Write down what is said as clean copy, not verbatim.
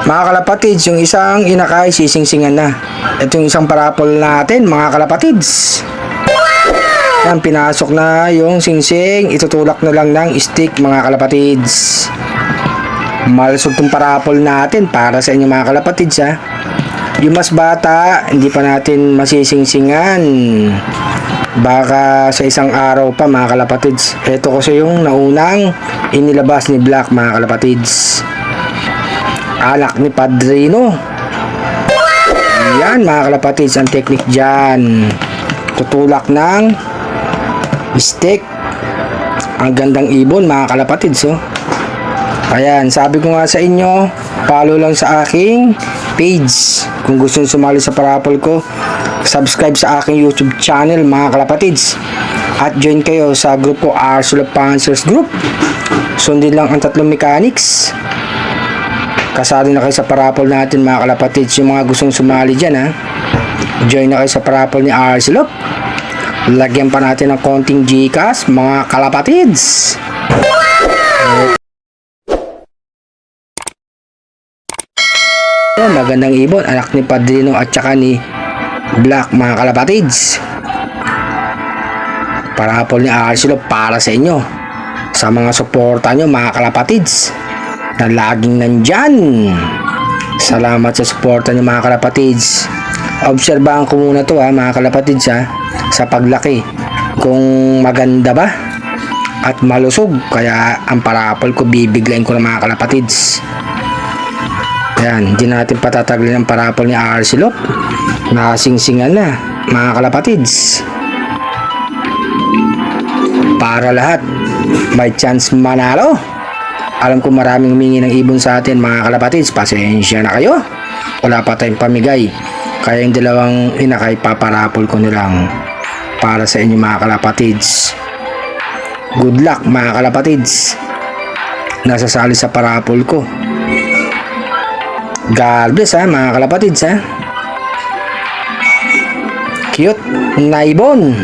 Mga kalapatids, yung isang inakay sisingsingan na. Ito yung isang parapol natin mga kalapatids. Yan, pinasok na yung singsing. Itutulak na lang ng stick mga kalapatids. Malusog tong parapol natin para sa inyo mga kalapatids ha. Yung mas bata, hindi pa natin masisingsingan. Baka sa isang araw pa mga kalapatids. Ito kasi yung naunang inilabas ni Black mga kalapatids. Anak ni Padrino. Yan mga kalapatids, ang technique dyan. Tutulak ng stick. Ang gandang ibon mga kalapatids oh. Ayan, sabi ko nga sa inyo, follow lang sa aking page. Kung gusto nyo sumali sa parapol ko, subscribe sa aking YouTube channel mga kalapatids. At join kayo sa grupo Arsenal Panzers Group. Sundin lang ang 3 mechanics. Kasali na kayo sa parapol natin mga kalapatids. Yung mga gustong sumali dyan ha, join na kayo sa parapol ni Arcelop. Lagyan pa natin ng konting Gcash mga kalapatids. Magandang ibon, anak ni Padrino at saka ni Black mga kalapatids. Parapol ni Arcelop para sa inyo, sa mga suporta nyo mga kalapatids na laging nandyan. Salamat sa suporta nyo mga kalapatids. Obserbahan ko muna to ha mga kalapatids ha, sa paglaki kung maganda ba at malusog, kaya ang parapol ko bibiglayin ko ng mga kalapatids. Ayan, hindi natin patataglin ang parapol ni Arcelop. Nakasingsingan na mga kalapatids. Para lahat may chance manalo. Alam ko maraming humingi ng ibon sa atin mga kalapatids. Pasensya na kayo, wala pa tayong pamigay. Kaya yung dalawang inakay paparapol ko nilang para sa inyo mga kalapatids. Good luck mga kalapatids, nasasali sa parapol ko. God bless ha mga kalapatids ha. Cute na ibon.